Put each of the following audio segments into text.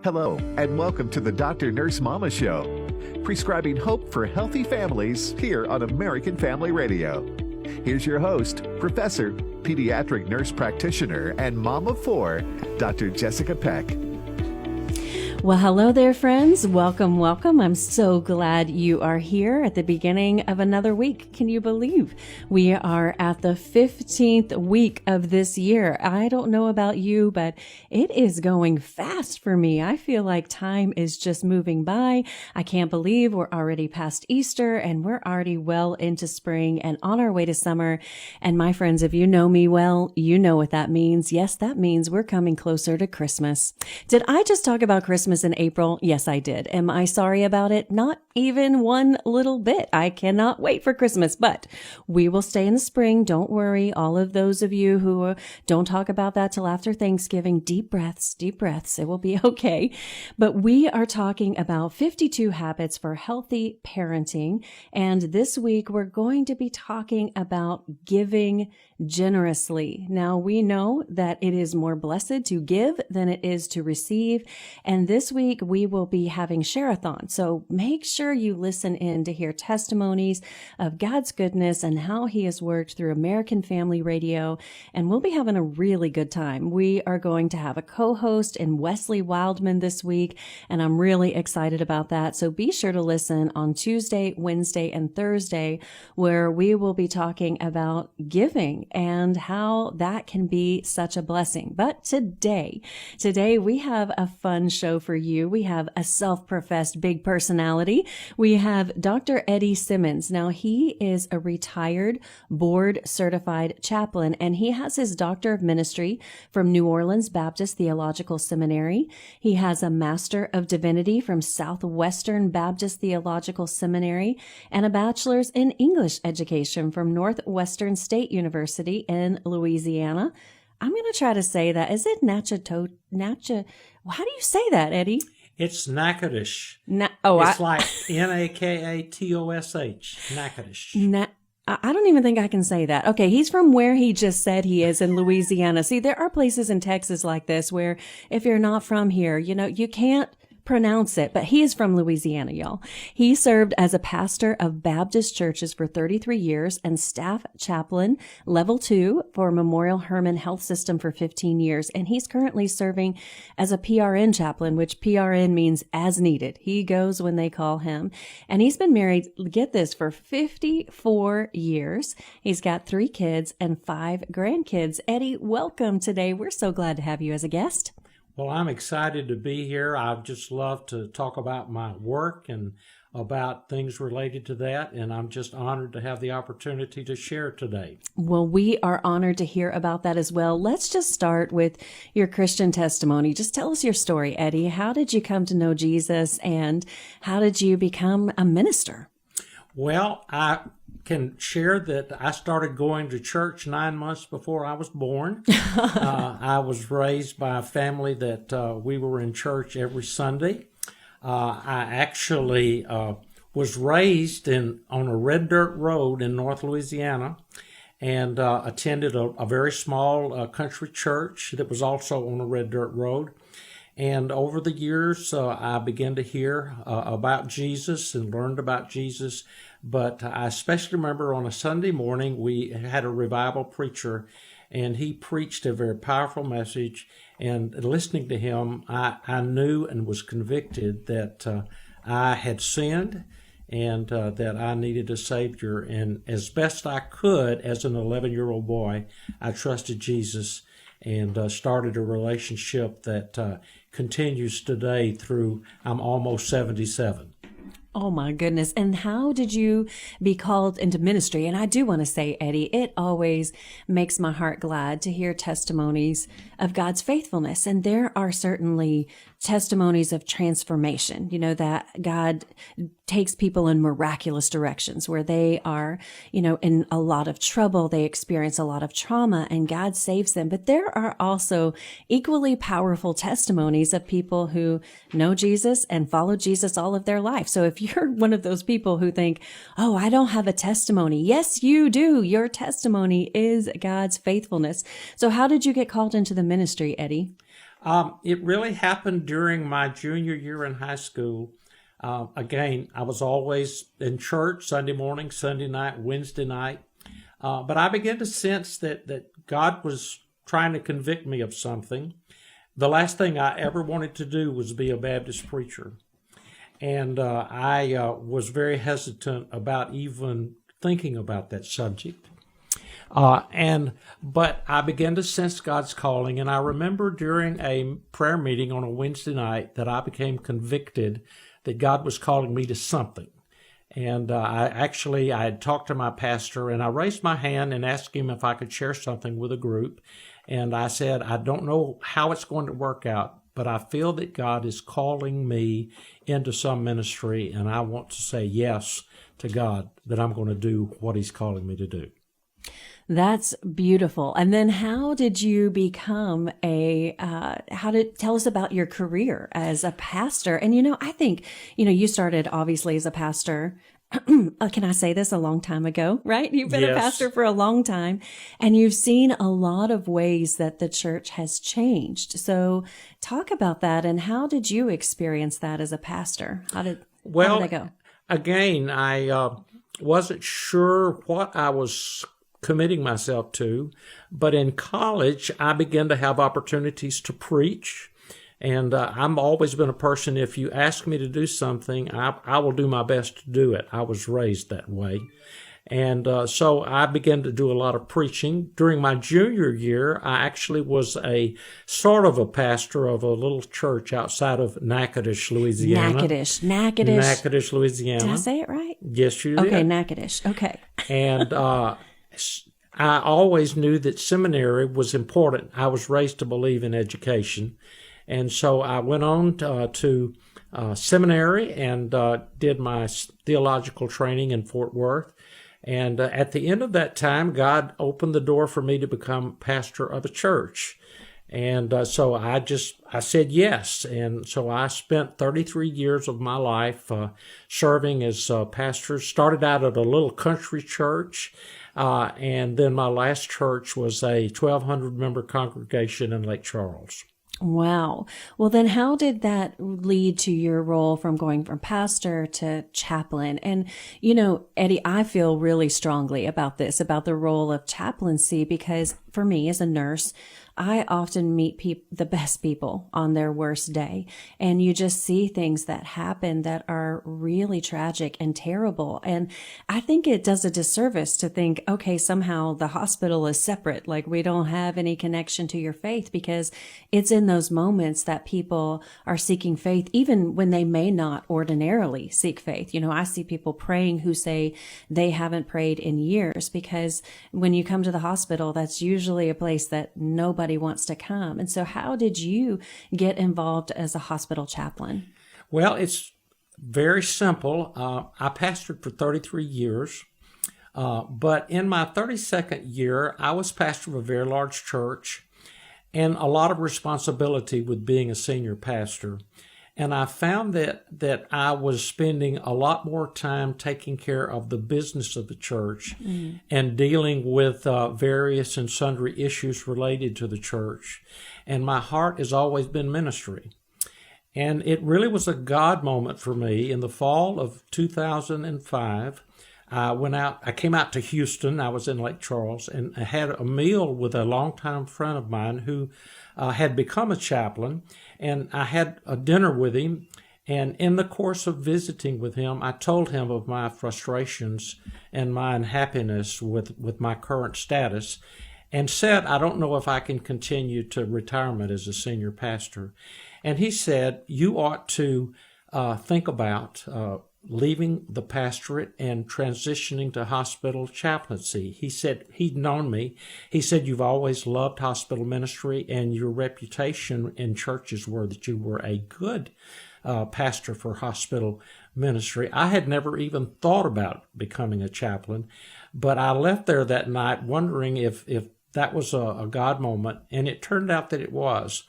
Hello, and welcome to the Dr. Nurse Mama Show, prescribing hope for healthy families here on American Family Radio. Here's your host, Professor, Pediatric Nurse Practitioner, and Mom of Four, Dr. Jessica Peck. Well, hello there, friends. Welcome, welcome. I'm so glad you are here at the beginning of another week. Can you believe we are at the 15th week of this year? I don't know about you, but it is going fast for me. I feel like time is just moving by. I can't believe we're already past Easter and we're already well into spring and on our way to summer. And my friends, if you know me well, you know what that means. Yes, that means we're coming closer to Christmas. Did I just talk about Christmas in April? Yes, I did. Am I sorry about it? Not even one little bit. I cannot wait for Christmas, but we will stay in the spring. Don't worry. All of those of you who don't talk about that till after Thanksgiving, deep breaths. It will be okay. But we are talking about 52 habits for healthy parenting. And this week we're going to be talking about giving generously. Now we know that it is more blessed to give than it is to receive. And this week we will be having share-a-thon. So make sure you listen in to hear testimonies of God's goodness and how he has worked through American Family Radio. And we'll be having a really good time. We are going to have a co-host in Wesley Wildman this week. And I'm really excited about that. So be sure to listen on Tuesday, Wednesday, and Thursday, where we will be talking about giving and how that can be such a blessing. But today we have a fun show for you. We have a self-professed big personality. We have Dr. Eddie Simmons. Now, he is a retired board-certified chaplain, and he has his Doctor of Ministry from New Orleans Baptist Theological Seminary. He has a Master of Divinity from Southwestern Baptist Theological Seminary and a Bachelor's in English Education from Northwestern State University in Louisiana. I'm going to try to say that. Is it How do you say that, Eddie? It's Natchitoches. It's like Nakatosh. Natchitoches. I don't even think I can say that. Okay, he's from where he just said he is in Louisiana. See, there are places in Texas like this where if you're not from here, you can't pronounce it, but he is from Louisiana, y'all. He served as a pastor of Baptist churches for 33 years and staff chaplain level 2 for Memorial Hermann Health System for 15 years. And he's currently serving as a PRN chaplain, which PRN means as needed. He goes when they call him. And he's been married, get this, for 54 years. He's got 3 kids and 5 grandkids. Eddie, welcome today. We're so glad to have you as a guest. Well, I'm excited to be here. I just love to talk about my work and about things related to that, and I'm just honored to have the opportunity to share today. Well, we are honored to hear about that as well. Let's just start with your Christian testimony. Just tell us your story, Eddie. How did you come to know Jesus, and how did you become a minister? Well, I can share that I started going to church 9 months before I was born. I was raised by a family that we were in church every Sunday. I actually was raised on a red dirt road in North Louisiana and attended a very small country church that was also on a red dirt road. And over the years, I began to hear about Jesus and learned about Jesus. But I especially remember on a Sunday morning, we had a revival preacher, and he preached a very powerful message. And listening to him, I knew and was convicted that I had sinned and that I needed a Savior. And as best I could, as an 11-year-old boy, I trusted Jesus and started a relationship that continues today through, I'm almost 77. Oh my goodness. And how did you be called into ministry? And I do want to say, Eddie, it always makes my heart glad to hear testimonies of God's faithfulness. And there are certainly testimonies of transformation, that God takes people in miraculous directions where they are, in a lot of trouble. They experience a lot of trauma and God saves them. But there are also equally powerful testimonies of people who know Jesus and follow Jesus all of their life. So if you're one of those people who think, oh, I don't have a testimony. Yes, you do. Your testimony is God's faithfulness. So how did you get called into the ministry, Eddie? It really happened during my junior year in high school. Again, I was always in church Sunday morning, Sunday night, Wednesday night. But I began to sense that God was trying to convict me of something. The last thing I ever wanted to do was be a Baptist preacher. And I was very hesitant about even thinking about that subject. But I began to sense God's calling, and I remember during a prayer meeting on a Wednesday night that I became convicted that God was calling me to something. And I had talked to my pastor, and I raised my hand and asked him if I could share something with a group. And I said, I don't know how it's going to work out, but I feel that God is calling me into some ministry, and I want to say yes to God, that I'm going to do what he's calling me to do. That's beautiful. And then how did you become tell us about your career as a pastor? And, I think, you started obviously as a pastor. Can I say this, a long time ago, right? You've been a pastor for a long time, and you've seen a lot of ways that the church has changed. So talk about that, and how did you experience that as a pastor? How did that go? Again, I wasn't sure what I was committing myself to, but in college, I began to have opportunities to preach. And I've always been a person, if you ask me to do something, I will do my best to do it. I was raised that way. And so I began to do a lot of preaching. During my junior year, I actually was a sort of a pastor of a little church outside of Natchitoches, Louisiana. Natchitoches, Louisiana. Did I say it right? Yes, you did. Okay, Natchitoches. Okay. And I always knew that seminary was important. I was raised to believe in education. And so I went on to seminary and did my theological training in Fort Worth. And at the end of that time, God opened the door for me to become pastor of a church. And so I said yes. And so I spent 33 years of my life serving as pastor. Started out at a little country church. And then my last church was a 1,200-member congregation in Lake Charles. Wow. Well, then how did that lead to your role from going from pastor to chaplain? And, Eddie, I feel really strongly about this, about the role of chaplaincy, because for me as a nurse, I often meet the best people on their worst day. And you just see things that happen that are really tragic and terrible. And I think it does a disservice to think, okay, somehow the hospital is separate. Like we don't have any connection to your faith, because it's in those moments that people are seeking faith, even when they may not ordinarily seek faith. I see people praying who say they haven't prayed in years, because when you come to the hospital, that's usually a place that nobody wants to come. And so how did you get involved as a hospital chaplain? Well, it's very simple. I pastored for 33 years, but in my 32nd year, I was pastor of a very large church and a lot of responsibility with being a senior pastor. And I found that I was spending a lot more time taking care of the business of the church and dealing with various and sundry issues related to the church. And my heart has always been ministry. And it really was a God moment for me. In the fall of 2005, I came out to Houston. I was in Lake Charles, and I had a meal with a longtime friend of mine who had become a chaplain, and I had a dinner with him. And in the course of visiting with him, I told him of my frustrations and my unhappiness with my current status, and said, I don't know if I can continue to retirement as a senior pastor. And he said, you ought to think about leaving the pastorate and transitioning to hospital chaplaincy. He said, he'd known me. He said, you've always loved hospital ministry, and your reputation in churches were that you were a good pastor for hospital ministry. I had never even thought about becoming a chaplain, but I left there that night wondering if that was a God moment, and it turned out that it was.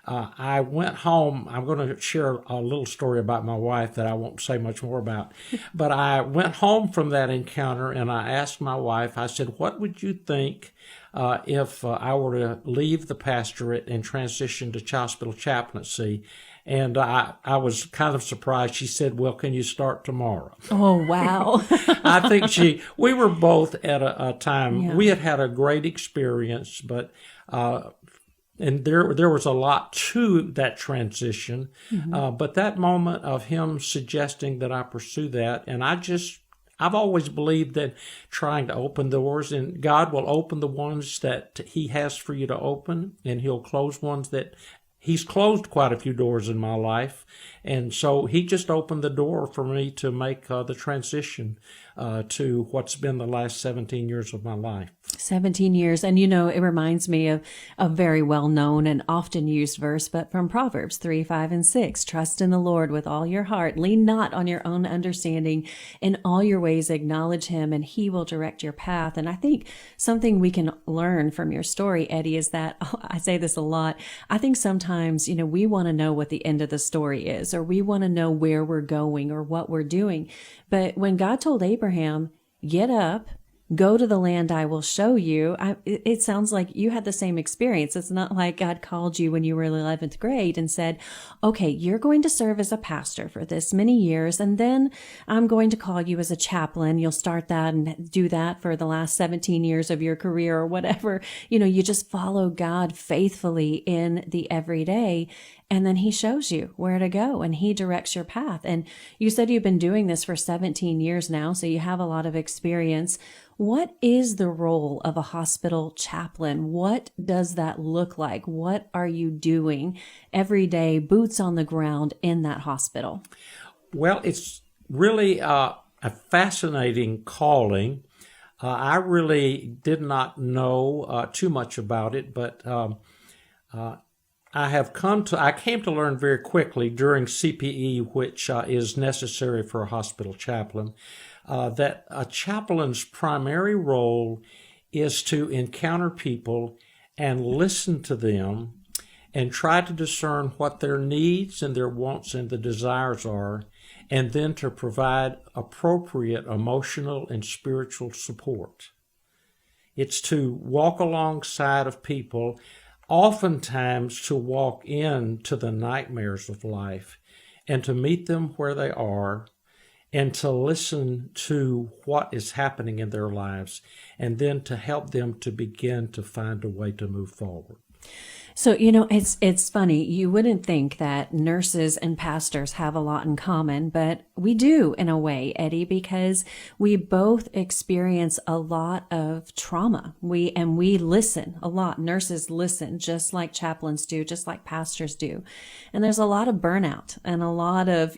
I went home. I'm going to share a little story about my wife that I won't say much more about. But I went home from that encounter and I asked my wife, I said, what would you think if I were to leave the pastorate and transition to hospital chaplaincy? And I was kind of surprised. She said, well, can you start tomorrow? Oh, wow. I think we were both at a time, we had a great experience, but, and there was a lot to that transition. But that moment of him suggesting that I pursue that, and I've always believed that trying to open doors, and God will open the ones that He has for you to open, and He'll close ones that He's closed quite a few doors in my life. And so He just opened the door for me to make the transition to what's been the last 17 years of my life. 17 years. And, it reminds me of a very well-known and often used verse, but from Proverbs 3, 5, and 6. Trust in the Lord with all your heart. Lean not on your own understanding. In all your ways acknowledge Him, and He will direct your path. And I think something we can learn from your story, Eddie, is that, I say this a lot, I think sometimes, we want to know what the end of the story is, or we want to know where we're going or what we're doing. But when God told Abraham, get up, go to the land I will show you, it sounds like you had the same experience. It's not like God called you when you were in 11th grade and said, okay, you're going to serve as a pastor for this many years, and then I'm going to call you as a chaplain. You'll start that and do that for the last 17 years of your career or whatever. You just follow God faithfully in the everyday. And then He shows you where to go and He directs your path. And you said you've been doing this for 17 years now, so you have a lot of experience. What is the role of a hospital chaplain? What does that look like? What are you doing every day, boots on the ground in that hospital? Well, it's really a fascinating calling. I really did not know too much about it, but I came to learn very quickly during CPE, which is necessary for a hospital chaplain, that a chaplain's primary role is to encounter people and listen to them and try to discern what their needs and their wants and the desires are, and then to provide appropriate emotional and spiritual support. It's to walk alongside of people, oftentimes to walk into the nightmares of life and to meet them where they are and to listen to what is happening in their lives and then to help them to begin to find a way to move forward. So, it's funny. You wouldn't think that nurses and pastors have a lot in common, but we do in a way, Eddie, because we both experience a lot of trauma. We listen a lot. Nurses listen just like chaplains do, just like pastors do. And there's a lot of burnout and a lot of,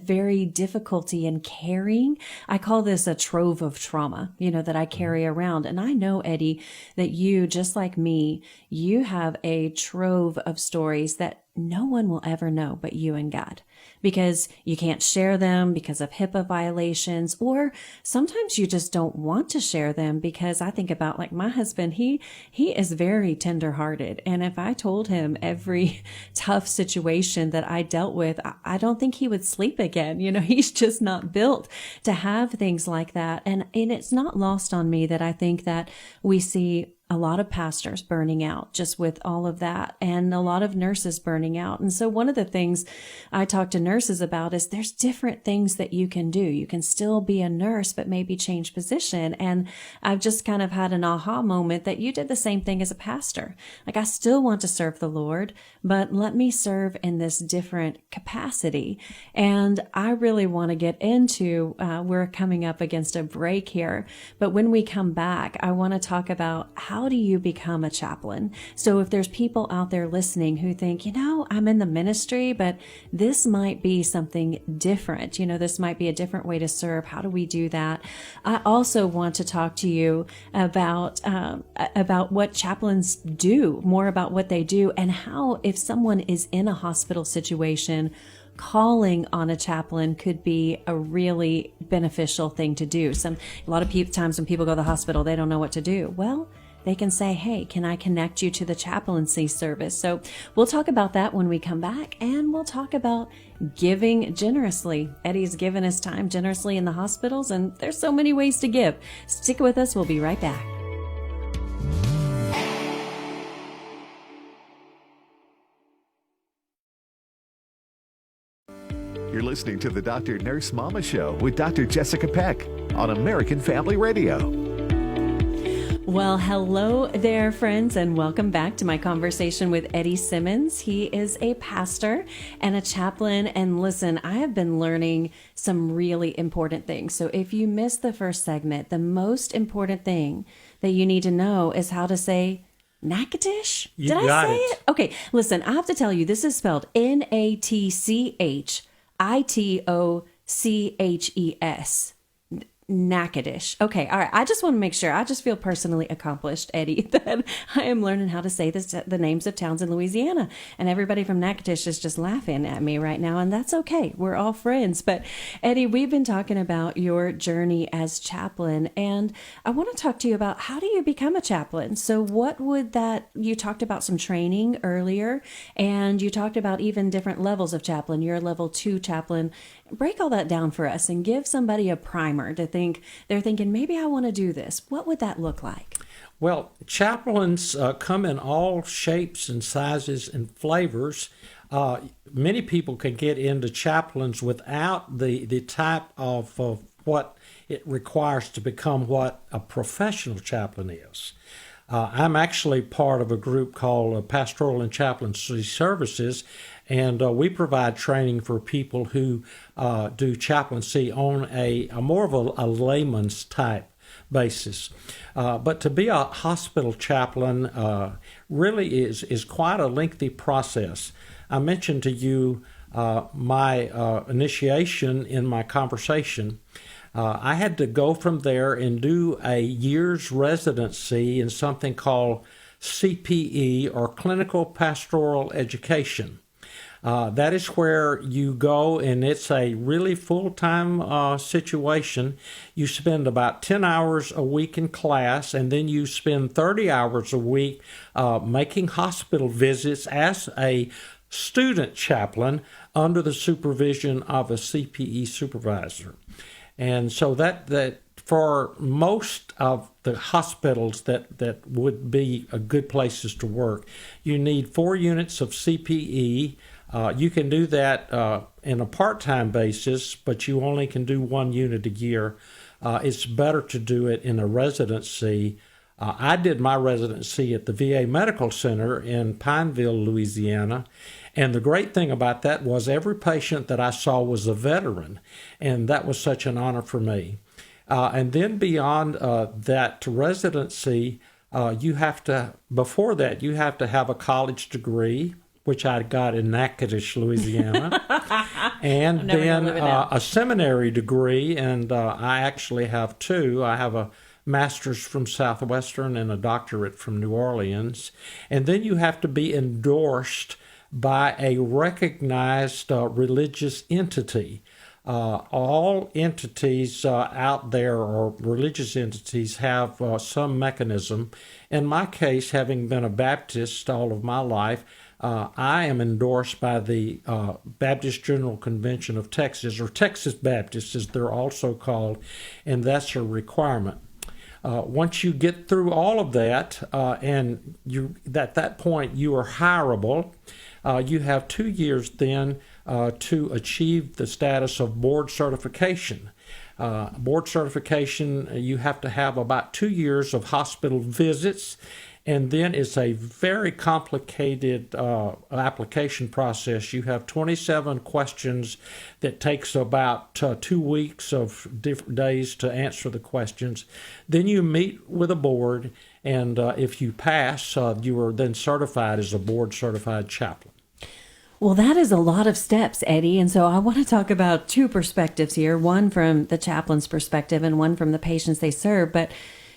very difficulty in carrying. I call this a trove of trauma, that I carry around. And I know, Eddie, that you, just like me, you have a trove of stories that no one will ever know but you and God, because you can't share them because of HIPAA violations, or sometimes you just don't want to share them because I think about like my husband, he is very tenderhearted. And if I told him every tough situation that I dealt with, I don't think he would sleep again. He's just not built to have things like that. And it's not lost on me that I think that we see a lot of pastors burning out just with all of that, and a lot of nurses burning out. And so one of the things I talk to nurses about is there's different things that you can do. You can still be a nurse, but maybe change position. And I've just kind of had an aha moment that you did the same thing as a pastor. Like, I still want to serve the Lord, but let me serve in this different capacity. And I really want to get into, we're coming up against a break here, but when we come back, I want to talk about how do you become a chaplain? So if there's people out there listening who think, I'm in the ministry, but this might be something different. This might be a different way to serve. How do we do that? I also want to talk to you about what chaplains do, more about what they do, and how, if someone is in a hospital situation, calling on a chaplain could be a really beneficial thing to do. A lot of times when people go to the hospital, they don't know what to do. Well, they can say, hey, can I connect you to the chaplaincy service? So we'll talk about that when we come back, and we'll talk about giving generously. Eddie's given his time generously in the hospitals, and there's so many ways to give. Stick with us. We'll be right back. You're listening to the Dr. Nurse Mama Show with Dr. Jessica Peck on American Family Radio. Well, hello there, friends, and welcome back to my conversation with Eddie Simmons. He is a pastor and a chaplain. And listen, I have been learning some really important things. So if you missed the first segment, the most important thing that you need to know is how to say Natchitoches? Did I say it? Okay, listen, I have to tell you, this is spelled Natchitoches. Natchitoches. Okay, all right. I just want to make sure. I just feel personally accomplished, Eddie, that I am learning how to say the names of towns in Louisiana. And everybody from Natchitoches is just laughing at me right now, and that's okay. We're all friends. But Eddie, we've been talking about your journey as chaplain, and I want to talk to you about how do you become a chaplain? So what would that, you talked about some training earlier, and you talked about even different levels of chaplain. You're a level 2 chaplain. Break all that down for us and give somebody a primer to think, they're thinking, maybe I want to do this. What would that look like? Well, chaplains come in all shapes and sizes and flavors. Many people can get into chaplains without the type of what it requires to become what a professional chaplain is. I'm actually part of a group called Pastoral and Chaplaincy Services, and we provide training for people who do chaplaincy on a more of a layman's type basis. But to be a hospital chaplain really is quite a lengthy process. I mentioned to you my initiation in my conversation. I had to go from there and do a year's residency in something called CPE, or Clinical Pastoral Education. That is where you go, and it's a really full-time situation. You spend about 10 hours a week in class, and then you spend 30 hours a week making hospital visits as a student chaplain under the supervision of a CPE supervisor. And so that for most of the hospitals that would be a good places to work, you need 4 units of CPE. You can do that in a part-time basis, but you only can do 1 unit a year. It's better to do it in a residency. I did my residency at the VA Medical Center in Pineville, Louisiana. And the great thing about that was every patient that I saw was a veteran, and that was such an honor for me. And then beyond that residency, before that, you have to have a college degree, which I got in Natchitoches, Louisiana, and then a seminary degree, and I actually have 2. I have a master's from Southwestern and a doctorate from New Orleans. And then you have to be endorsed by a recognized religious entity. All entities out there, or religious entities, have some mechanism. In my case, having been a Baptist all of my life, I am endorsed by the Baptist General Convention of Texas, or Texas Baptists as they're also called, and that's a requirement. Once you get through all of that, and at that point you are hireable, you have 2 years then to achieve the status of board certification. Board certification, you have to have about 2 years of hospital visits, and then it's a very complicated application process. You have 27 questions that takes about 2 weeks of different days to answer the questions. Then you meet with a board, and if you pass, you are then certified as a board-certified chaplain. Well, that is a lot of steps, Eddie. And so I want to talk about 2 perspectives here, one from the chaplain's perspective and one from the patients they serve. But,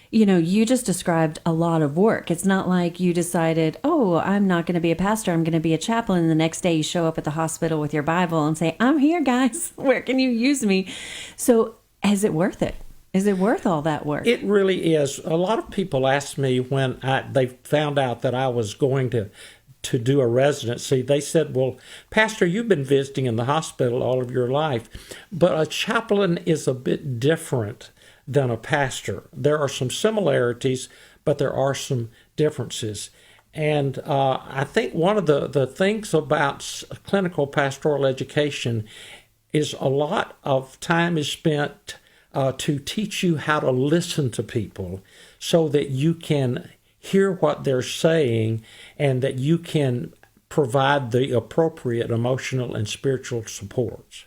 you just described a lot of work. It's not like you decided, oh, I'm not going to be a pastor, I'm going to be a chaplain. And the next day you show up at the hospital with your Bible and say, I'm here, guys. Where can you use me? So is it worth it? Is it worth all that work? It really is. A lot of people ask me when they found out that I was going to do a residency, they said, well, Pastor, you've been visiting in the hospital all of your life, but a chaplain is a bit different than a pastor. There are some similarities, but there are some differences. And I think one of the things about clinical pastoral education is a lot of time is spent to teach you how to listen to people so that you can hear what they're saying and that you can provide the appropriate emotional and spiritual supports.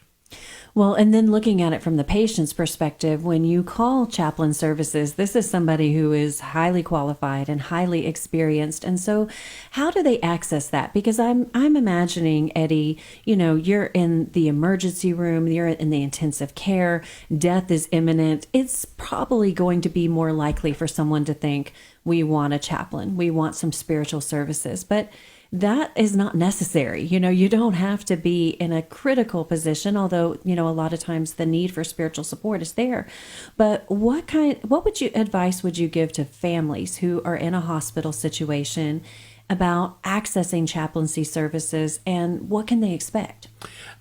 Well, and then looking at it from the patient's perspective, when you call chaplain services, this is somebody who is highly qualified and highly experienced. And so how do they access that? Because I'm imagining, Eddie, you're in the emergency room, you're in the intensive care, death is imminent. It's probably going to be more likely for someone to think, we want a chaplain, we want some spiritual services. But that is not necessary. You don't have to be in a critical position, although, a lot of times the need for spiritual support is there. But what advice would you give to families who are in a hospital situation about accessing chaplaincy services, and what can they expect?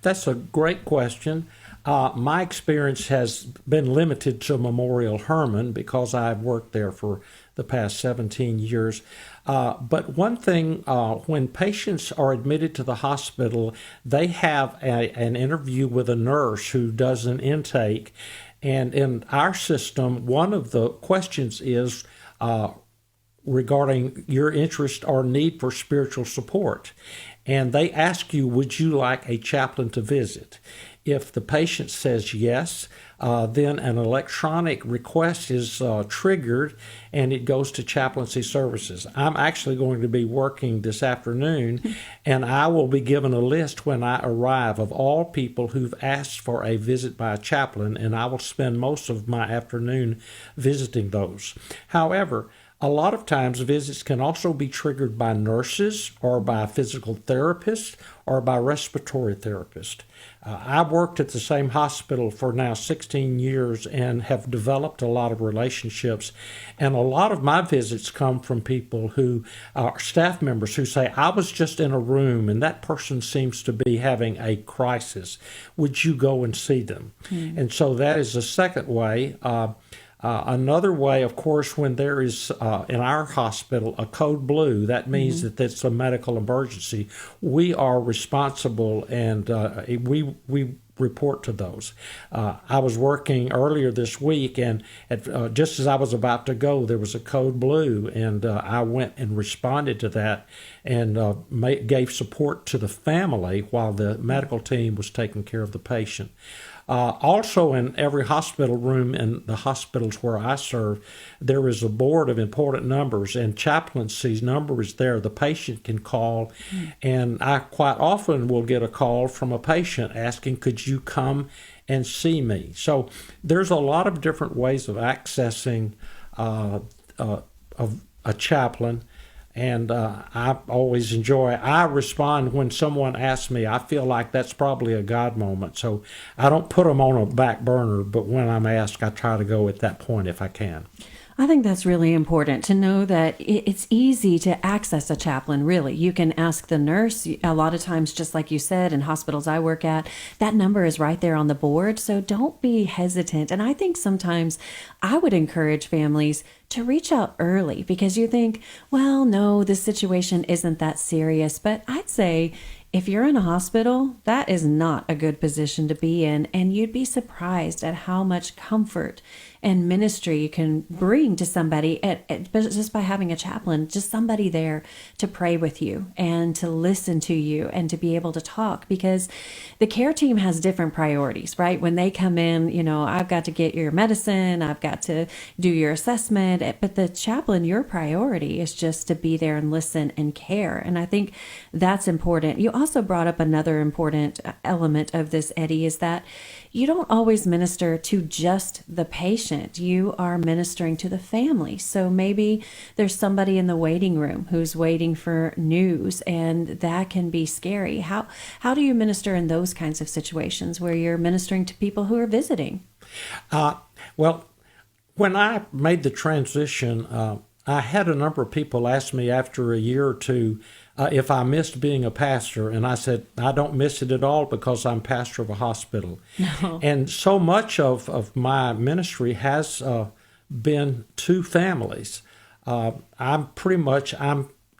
That's a great question. My experience has been limited to Memorial Hermann because I've worked there for the past 17 years. But one thing, when patients are admitted to the hospital, they have an interview with a nurse who does an intake. And in our system, one of the questions is regarding your interest or need for spiritual support. And they ask you, would you like a chaplain to visit? If the patient says yes, then an electronic request is triggered and it goes to chaplaincy services. I'm actually going to be working this afternoon, and I will be given a list when I arrive of all people who've asked for a visit by a chaplain, and I will spend most of my afternoon visiting those. However, a lot of times visits can also be triggered by nurses or by physical therapists or by respiratory therapists. I've worked at the same hospital for now 16 years and have developed a lot of relationships. And a lot of my visits come from people who are staff members who say, I was just in a room and that person seems to be having a crisis. Would you go and see them? Mm-hmm. And so that is the second way. Another way, of course, when there is in our hospital a code blue, that means that that's a medical emergency. We are responsible, and we report to those. I was working earlier this week, and just as I was about to go, there was a code blue, and I went and responded to that and gave support to the family while the medical team was taking care of the patient. Also, in every hospital room in the hospitals where I serve, there is a board of important numbers, and chaplaincy's number is there. The patient can call, and I quite often will get a call from a patient asking, could you come and see me? So there's a lot of different ways of accessing a chaplain. And I always I respond when someone asks me. I feel like that's probably a God moment. So I don't put them on a back burner, but when I'm asked, I try to go at that point if I can. I think that's really important to know that it's easy to access a chaplain, really. You can ask the nurse. A lot of times, just like you said, in hospitals I work at, that number is right there on the board. So don't be hesitant. And I think sometimes I would encourage families to reach out early because you think, well, no, this situation isn't that serious. But I'd say if you're in a hospital, that is not a good position to be in. And you'd be surprised at how much comfort and ministry you can bring to somebody just by having a chaplain, just somebody there to pray with you and to listen to you and to be able to talk, because the care team has different priorities, right? When they come in, I've got to get your medicine, I've got to do your assessment, but the chaplain, your priority is just to be there and listen and care. And I think that's important. You also brought up another important element of this, Eddie, is that you don't always minister to just the patient. You are ministering to the family. So maybe there's somebody in the waiting room who's waiting for news, and that can be scary. How do you minister in those kinds of situations where you're ministering to people who are visiting? Well, When I made the transition, I had a number of people ask me after a year or two if I missed being a pastor, and I said, I don't miss it at all because I'm pastor of a hospital. No. And so much of my ministry has been to families. I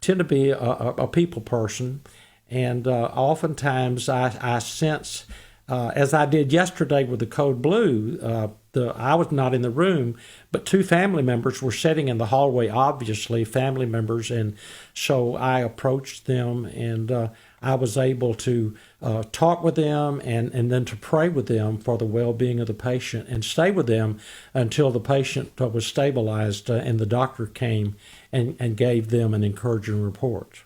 tend to be a people person, and oftentimes I sense, as I did yesterday with the Code Blue, I was not in the room, but two family members were sitting in the hallway, obviously family members, and so I approached them, and I was able to talk with them and then to pray with them for the well-being of the patient and stay with them until the patient was stabilized and the doctor came and gave them an encouraging report.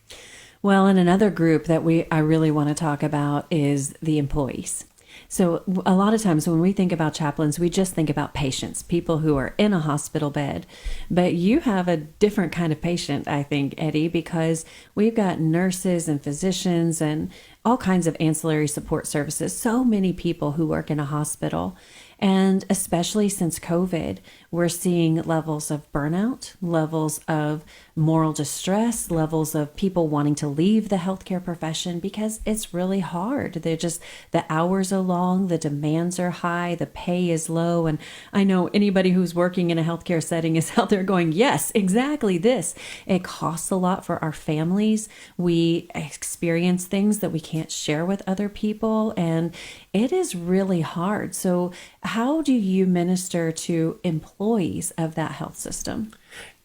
Well, and another group that I really want to talk about is the employees. So a lot of times when we think about chaplains, we just think about patients, people who are in a hospital bed. But you have a different kind of patient, I think, Eddie, because we've got nurses and physicians and all kinds of ancillary support services, so many people who work in a hospital. And especially since COVID, we're seeing levels of burnout, levels of moral distress, levels of people wanting to leave the healthcare profession because it's really hard. The hours are long, the demands are high, the pay is low. And I know anybody who's working in a healthcare setting is out there going, yes, exactly this. It costs a lot for our families. We experience things that we can't share with other people, and it is really hard. So how do you minister to employees of that health system?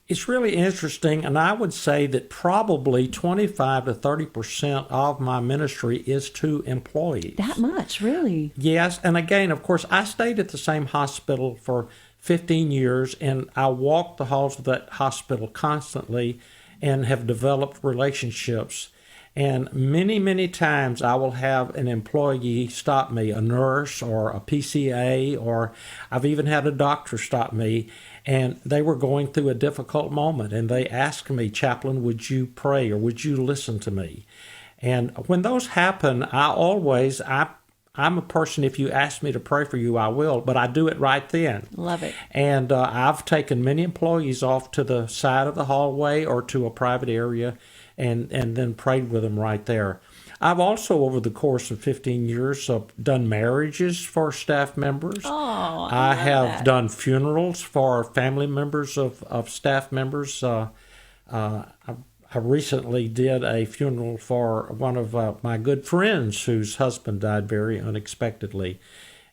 It's really interesting, and I would say that probably 25 to 30% of my ministry is to employees. That much, really? Yes, and again, of course, I stayed at the same hospital for 15 years, and I walked the halls of that hospital constantly and have developed relationships. And many, many times I will have an employee stop me, a nurse or a PCA, or I've even had a doctor stop me, and they were going through a difficult moment, and they asked me, Chaplain, would you pray or would you listen to me? And when those happen, I'm a person, if you ask me to pray for you, I will, but I do it right then. Love it. And I've taken many employees off to the side of the hallway or to a private area and then prayed with them right there. I've also, over the course of 15 years, done marriages for staff members. Oh, I have done funerals for family members of staff members. I recently did a funeral for one of my good friends whose husband died very unexpectedly.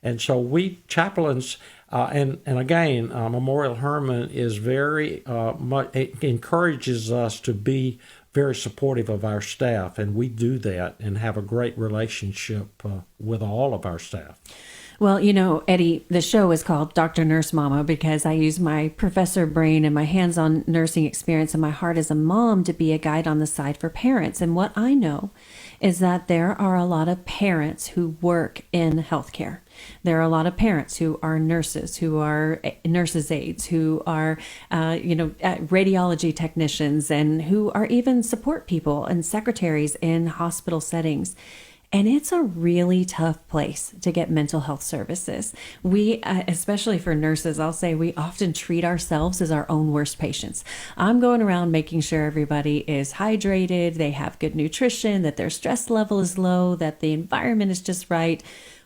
And so we chaplains, and again, Memorial Hermann is very much, it encourages us to be very supportive of our staff, and we do that and have a great relationship with all of our staff. Well, you know, Eddie, the show is called Dr. Nurse Mama because I use my professor brain and my hands-on nursing experience and my heart as a mom to be a guide on the side for parents. And what I know is that there are a lot of parents who work in healthcare. There are a lot of parents who are nurses, who are nurses' aides, who are, radiology technicians, and who are even support people and secretaries in hospital settings. And it's a really tough place to get mental health services. We, especially for nurses, I'll say we often treat ourselves as our own worst patients. I'm going around making sure everybody is hydrated, they have good nutrition, that their stress level is low, that the environment is just right.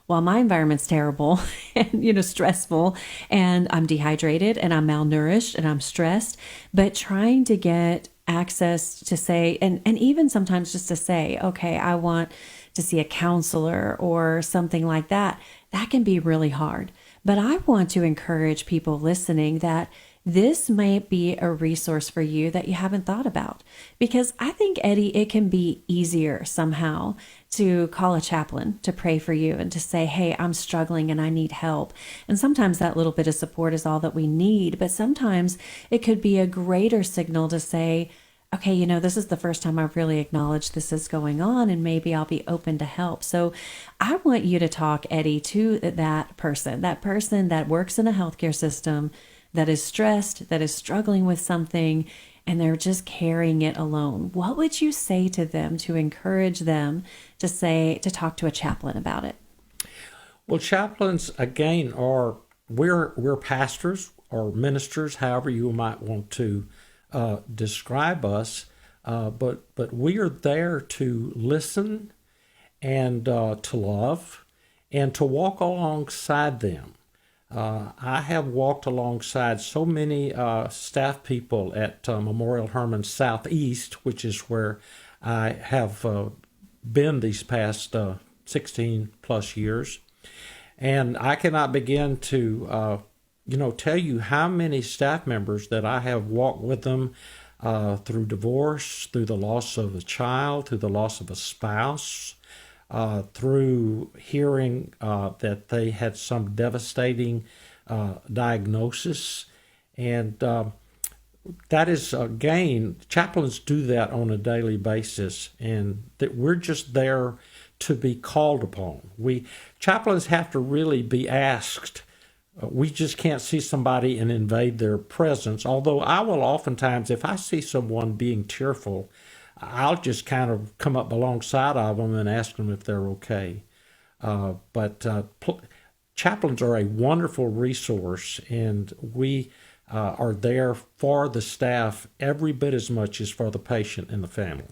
While my environment's terrible and, stressful, and I'm dehydrated and I'm malnourished and I'm stressed, but trying to get access to say, and even sometimes just to say, okay, I want to see a counselor or something like that, that can be really hard. But I want to encourage people listening that this might be a resource for you that you haven't thought about. Because I think, Eddie, it can be easier somehow to call a chaplain to pray for you and to say, hey, I'm struggling and I need help. And sometimes that little bit of support is all that we need. But sometimes it could be a greater signal to say, okay, this is the first time I've really acknowledged this is going on, and maybe I'll be open to help. So I want you to talk, Eddie, to that person that works in a healthcare system, that is stressed, that is struggling with something, and they're just carrying it alone. What would you say to them to encourage them to talk to a chaplain about it? Well, chaplains, again, we're pastors. or ministers, however you might want to describe us. But we are there to listen and to love and to walk alongside them. I have walked alongside so many staff people at Memorial Hermann Southeast, which is where I have been these past 16 plus years. And I cannot begin to, tell you how many staff members that I have walked with them through divorce, through the loss of a child, through the loss of a spouse, through hearing that they had some devastating diagnosis. And that is, again, chaplains do that on a daily basis, and that we're just there to be called upon. Chaplains have to really be asked. We just can't see somebody and invade their presence, although I will oftentimes, if I see someone being tearful, I'll just kind of come up alongside of them and ask them if they're okay. But chaplains are a wonderful resource, and we are there for the staff every bit as much as for the patient and the family.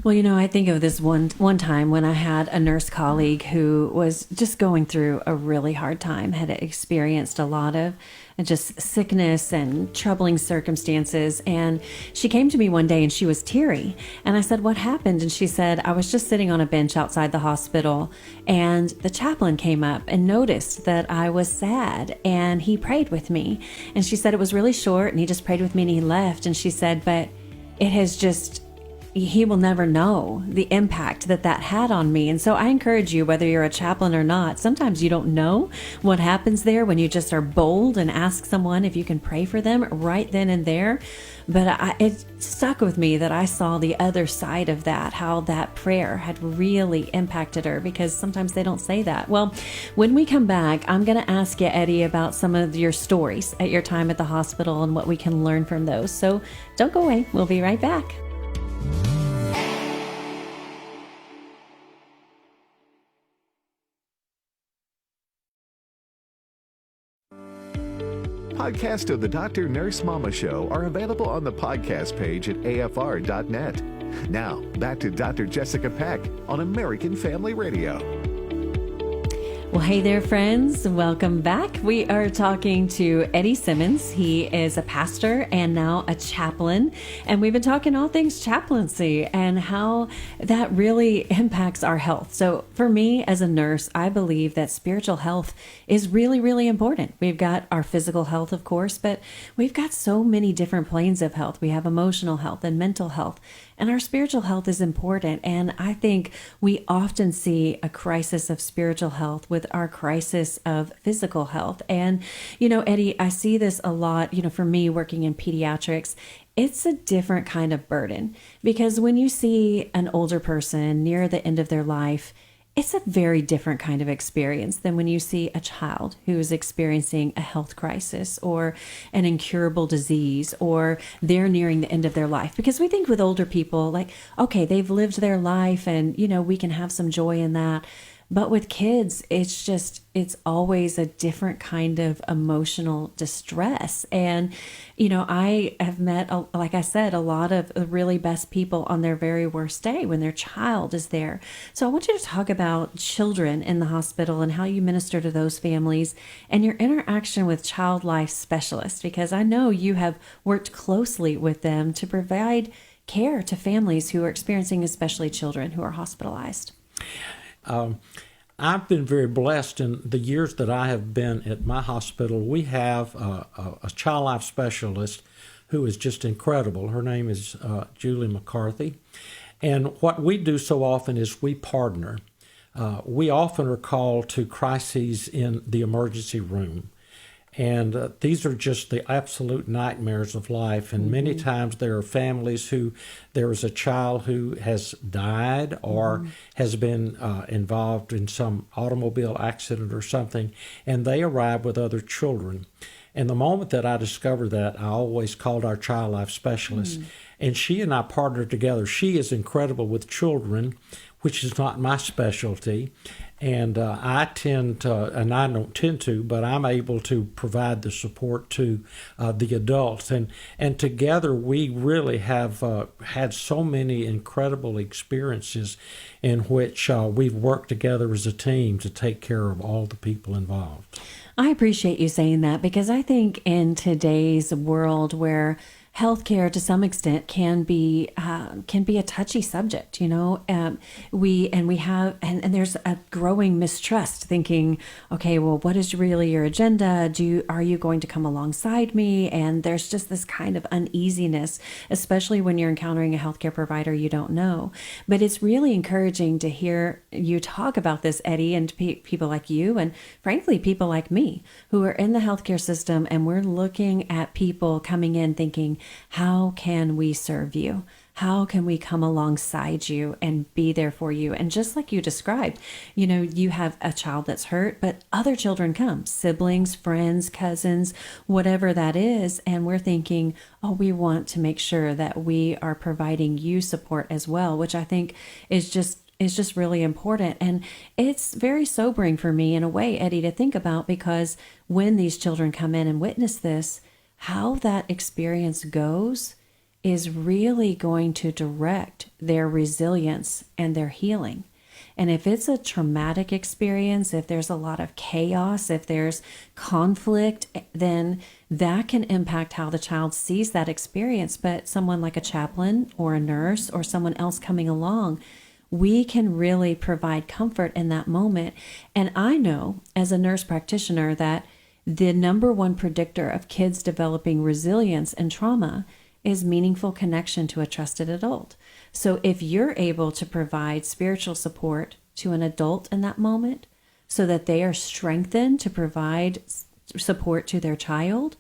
Well, I think of this one time when I had a nurse colleague who was just going through a really hard time, had experienced a lot of just sickness and troubling circumstances. And she came to me one day and she was teary. And I said, "What happened?" And she said, "I was just sitting on a bench outside the hospital, and the chaplain came up and noticed that I was sad, and he prayed with me." And she said it was really short, and he just prayed with me and he left. And she said, "But it has just he will never know the impact that had on me." And so I encourage you, whether you're a chaplain or not, sometimes you don't know what happens there when you just are bold and ask someone if you can pray for them right then and there. But it stuck with me that I saw the other side of that, how that prayer had really impacted her, because sometimes they don't say that. Well, when we come back, I'm going to ask you, Eddie, about some of your stories at your time at the hospital and what we can learn from those. So don't go away. We'll be right back. Podcasts of the Dr. Nurse Mama Show are available on the podcast page at afr.net. Now, back to Dr. Jessica Peck on American Family Radio. Well, hey there, friends. Welcome back. We are talking to Eddie Simmons. He is a pastor and now a chaplain. And we've been talking all things chaplaincy and how that really impacts our health. So for me as a nurse, I believe that spiritual health is really, really important. We've got our physical health, of course, but we've got so many different planes of health. We have emotional health and mental health. And our spiritual health is important. And I think we often see a crisis of spiritual health with our crisis of physical health. And, Eddie, I see this a lot, for me working in pediatrics. It's a different kind of burden, because when you see an older person near the end of their life, it's a very different kind of experience than when you see a child who is experiencing a health crisis or an incurable disease, or they're nearing the end of their life. Because we think with older people, like, okay, they've lived their life and, we can have some joy in that. But with kids, it's always a different kind of emotional distress. And, I have met, like I said, a lot of the really best people on their very worst day when their child is there. So I want you to talk about children in the hospital and how you minister to those families and your interaction with child life specialists, because I know you have worked closely with them to provide care to families who are experiencing, especially children who are hospitalized. I've been very blessed in the years that I have been at my hospital. We have a child life specialist who is just incredible. Her name is Julie McCarthy. And what we do so often is we partner. We often are called to crises in the emergency room. And these are just the absolute nightmares of life. And many times there are families who there is a child who has died or has been involved in some automobile accident or something, and they arrive with other children. And the moment that I discovered that, I always called our child life specialist. And she and I partnered together. She is incredible with children, which is not my specialty. And I tend to, and I don't tend to, but I'm able to provide the support to the adults. And together we really have had so many incredible experiences in which we've worked together as a team to take care of all the people involved. I appreciate you saying that, because I think in today's world where healthcare to some extent can be a touchy subject, we have there's a growing mistrust, thinking, okay, well, what is really your agenda? Are you going to come alongside me? And there's just this kind of uneasiness, especially when you're encountering a healthcare provider you don't know. But it's really encouraging to hear you talk about this, Eddie, and people like you, and frankly, people like me who are in the healthcare system, and we're looking at people coming in thinking, how can we serve you? How can we come alongside you and be there for you? And just like you described, you have a child that's hurt, but other children come, siblings, friends, cousins, whatever that is. And we're thinking, oh, we want to make sure that we are providing you support as well, which I think is just really important. And it's very sobering for me in a way, Eddie, to think about, because when these children come in and witness this, how that experience goes is really going to direct their resilience and their healing. And if it's a traumatic experience, if there's a lot of chaos, if there's conflict, then that can impact how the child sees that experience. But someone like a chaplain or a nurse or someone else coming along, we can really provide comfort in that moment. And I know as a nurse practitioner that the number one predictor of kids developing resilience and trauma is meaningful connection to a trusted adult. So if you're able to provide spiritual support to an adult in that moment so that they are strengthened to provide support to their child,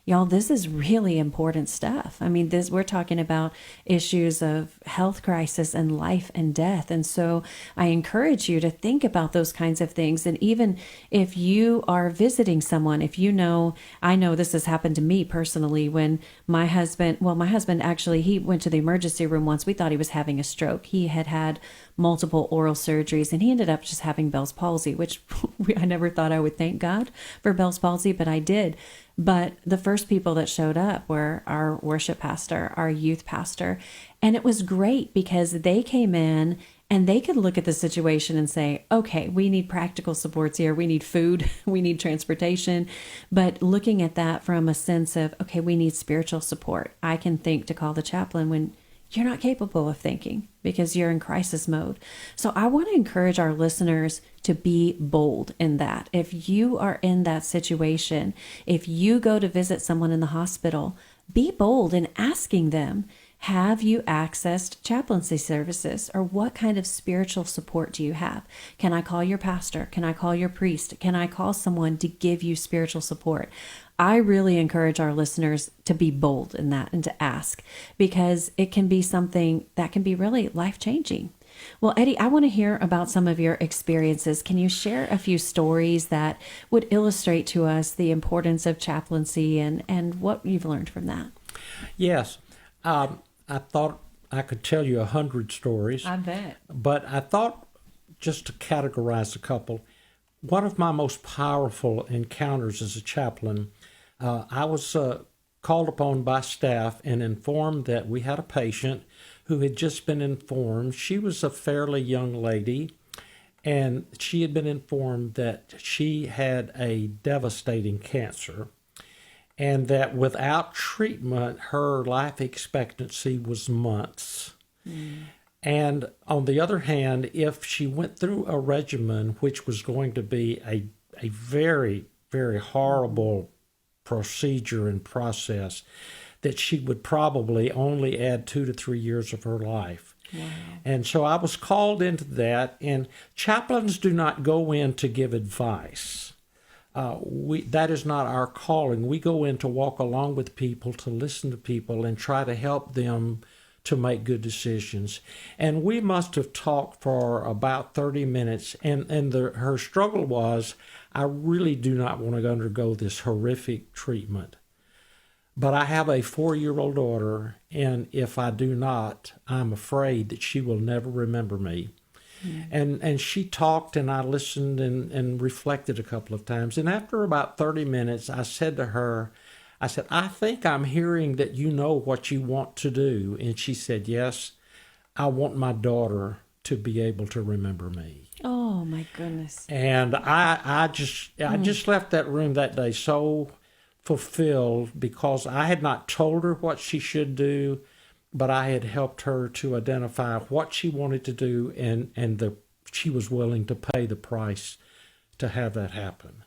y'all, this is really important stuff. I mean, we're talking about issues of health crisis and life and death. And so I encourage you to think about those kinds of things. And even if you are visiting someone, I know this has happened to me personally when my husband actually, he went to the emergency room once. We thought he was having a stroke. He had multiple oral surgeries, and he ended up just having Bell's palsy, which I never thought I would thank God for Bell's palsy, but I did. But the first people that showed up were our worship pastor, our youth pastor. And it was great because they came in and they could look at the situation and say, okay, we need practical supports here. We need food. We need transportation. But looking at that from a sense of, okay, we need spiritual support. I can think to call the chaplain when you're not capable of thinking because you're in crisis mode. So I want to encourage our listeners to be bold in that. If you are in that situation, if you go to visit someone in the hospital, be bold in asking them, have you accessed chaplaincy services, or what kind of spiritual support do you have? Can I call your pastor? Can I call your priest? Can I call someone to give you spiritual support? I really encourage our listeners to be bold in that and to ask, because it can be something that can be really life-changing. Well, Eddie, I want to hear about some of your experiences. Can you share a few stories that would illustrate to us the importance of chaplaincy and what you've learned from that? Yes. I thought I could tell you 100 stories. I bet. But I thought, just to categorize a couple, one of my most powerful encounters as a chaplain, I was called upon by staff and informed that we had a patient who had just been informed. She was a fairly young lady, and she had been informed that she had a devastating cancer, and that without treatment, her life expectancy was months. And on the other hand, if she went through a regimen, which was going to be a very, very horrible procedure and process, that she would probably only add 2 to 3 years of her life. Wow. And so I was called into that, and chaplains do not go in to give advice. That is not our calling. We go in to walk along with people, to listen to people, and try to help them to make good decisions. And we must have talked for about 30 minutes, and her struggle was, I really do not want to undergo this horrific treatment. But I have a 4-year-old daughter, and if I do not, I'm afraid that she will never remember me. And she talked, and I listened and reflected a couple of times. And after about 30 minutes, I said to her, I said, I think I'm hearing that you know what you want to do. And she said, yes, I want my daughter to be able to remember me. Oh, my goodness. And I just left that room that day so fulfilled, because I had not told her what she should do, but I had helped her to identify what she wanted to do, and she was willing to pay the price to have that happen.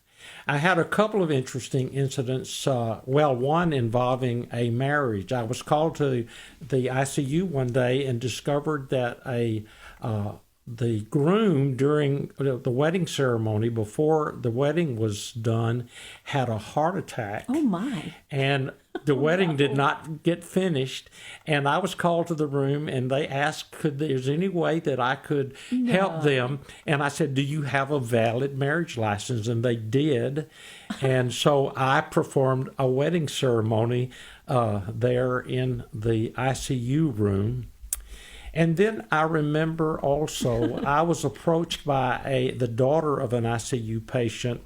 I had a couple of interesting incidents. One involving a marriage. I was called to the ICU one day and discovered that the groom, during the wedding ceremony, before the wedding was done, had a heart attack. Oh, my. And the wedding did not get finished. And I was called to the room, and they asked, could there's any way that I could help them? And I said, do you have a valid marriage license? And they did. And so I performed a wedding ceremony there in the ICU room. And then I remember also I was approached by the daughter of an ICU patient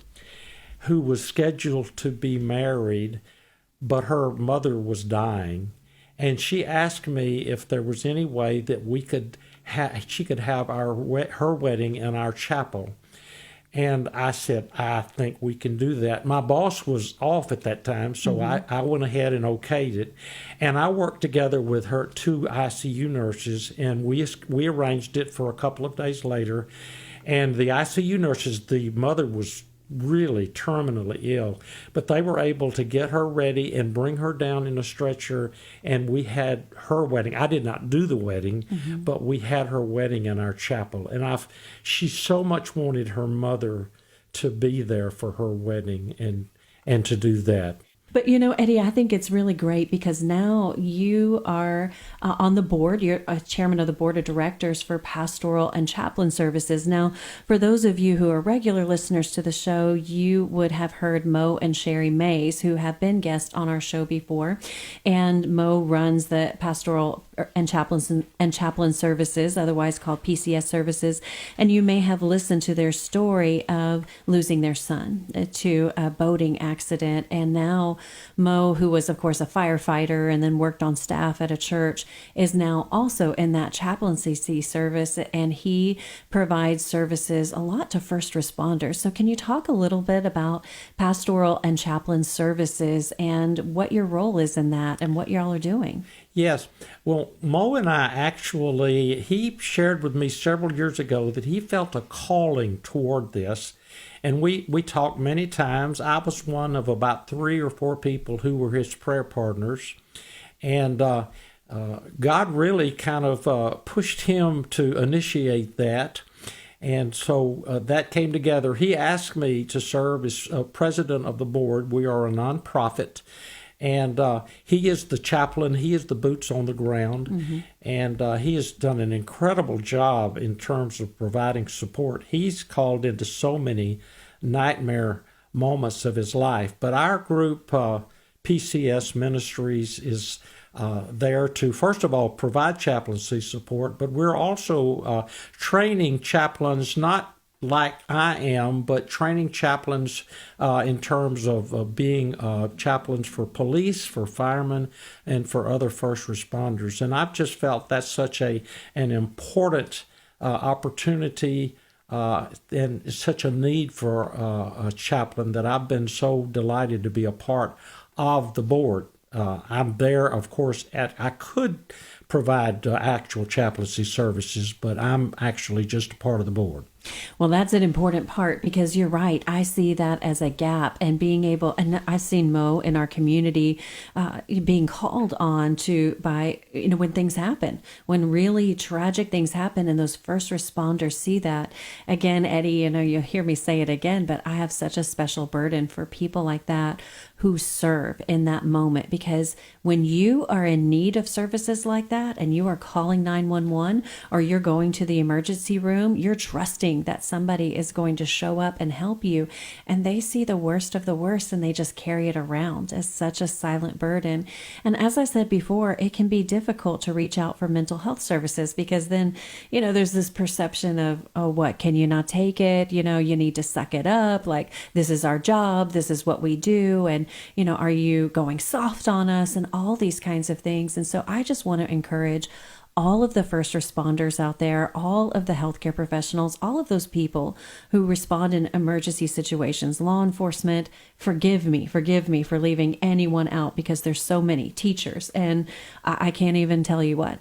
who was scheduled to be married, but her mother was dying. And she asked me if there was any way that she could have her wedding in our chapel. And I said, I think we can do that. My boss was off at that time, so I went ahead and okayed it. And I worked together with her 2 ICU nurses, and we arranged it for a couple of days later. And the ICU nurses, the mother was really terminally ill, but they were able to get her ready and bring her down in a stretcher, and we had her wedding. I did not do the wedding, but we had her wedding in our chapel, and she so much wanted her mother to be there for her wedding and to do that. But, Eddie, I think it's really great because now you are on the board. You're a chairman of the board of directors for pastoral and chaplain services. Now, for those of you who are regular listeners to the show, you would have heard Mo and Sherry Mays, who have been guests on our show before. And Mo runs the pastoral and chaplain services, otherwise called PCS services. And you may have listened to their story of losing their son to a boating accident. And now Mo, who was, of course, a firefighter and then worked on staff at a church, is now also in that chaplaincy service, and he provides services a lot to first responders. So can you talk a little bit about pastoral and chaplain services and what your role is in that and what y'all are doing? Yes. Well, Mo and I he shared with me several years ago that he felt a calling toward this. And we talked many times. I was one of about 3 or 4 people who were his prayer partners. And God really kind of pushed him to initiate that. And so that came together. He asked me to serve as president of the board. We are a nonprofit. And he is the chaplain. He is the boots on the ground. And he has done an incredible job in terms of providing support. He's called into so many nightmare moments of his life. But our group, PCS Ministries, is there to, first of all, provide chaplaincy support. But we're also training chaplains, not like I am, but training chaplains in terms of being chaplains for police, for firemen, and for other first responders. And I've just felt that's such an important opportunity and such a need for a chaplain that I've been so delighted to be a part of the board. I'm there, of course, I could provide actual chaplaincy services, but I'm actually just a part of the board. Well, that's an important part because you're right. I see that as a gap, and being able, and I've seen Mo in our community being called on to by, when things happen, when really tragic things happen and those first responders see that. Again, Eddie, you'll hear me say it again, but I have such a special burden for people like that who serve in that moment, because when you are in need of services like that and you are calling 911 or you're going to the emergency room, you're trusting knowing that somebody is going to show up and help you, and they see the worst of the worst and they just carry it around as such a silent burden. And as I said before, it can be difficult to reach out for mental health services because then, there's this perception of, oh, what, can you not take it? You need to suck it up. Like, this is our job. This is what we do. And, are you going soft on us and all these kinds of things? And so I just want to encourage all of the first responders out there, all of the healthcare professionals, all of those people who respond in emergency situations, law enforcement, forgive me for leaving anyone out because there's so many teachers. And I can't even tell you what.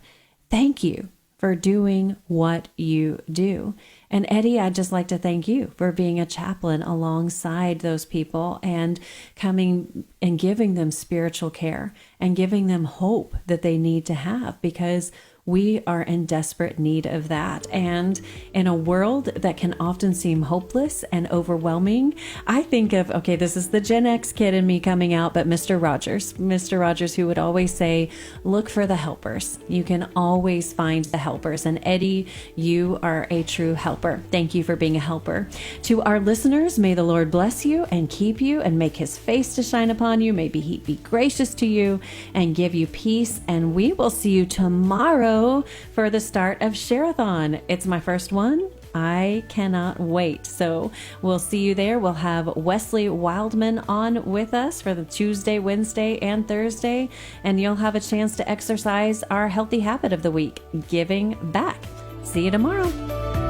Thank you for doing what you do. And Eddie, I'd just like to thank you for being a chaplain alongside those people and coming and giving them spiritual care and giving them hope that they need to have, because we are in desperate need of that. And in a world that can often seem hopeless and overwhelming, I think of, okay, this is the Gen X kid in me coming out, but Mr. Rogers, who would always say, look for the helpers. You can always find the helpers. And Eddie, you are a true helper. Thank you for being a helper. To our listeners, may the Lord bless you and keep you and make his face to shine upon you. Maybe he be gracious to you and give you peace. And we will see you tomorrow for the start of Share-a-thon. It's my first one. I cannot wait. So we'll see you there. We'll have Wesley Wildman on with us for the Tuesday, Wednesday, and Thursday. And you'll have a chance to exercise our healthy habit of the week, giving back. See you tomorrow.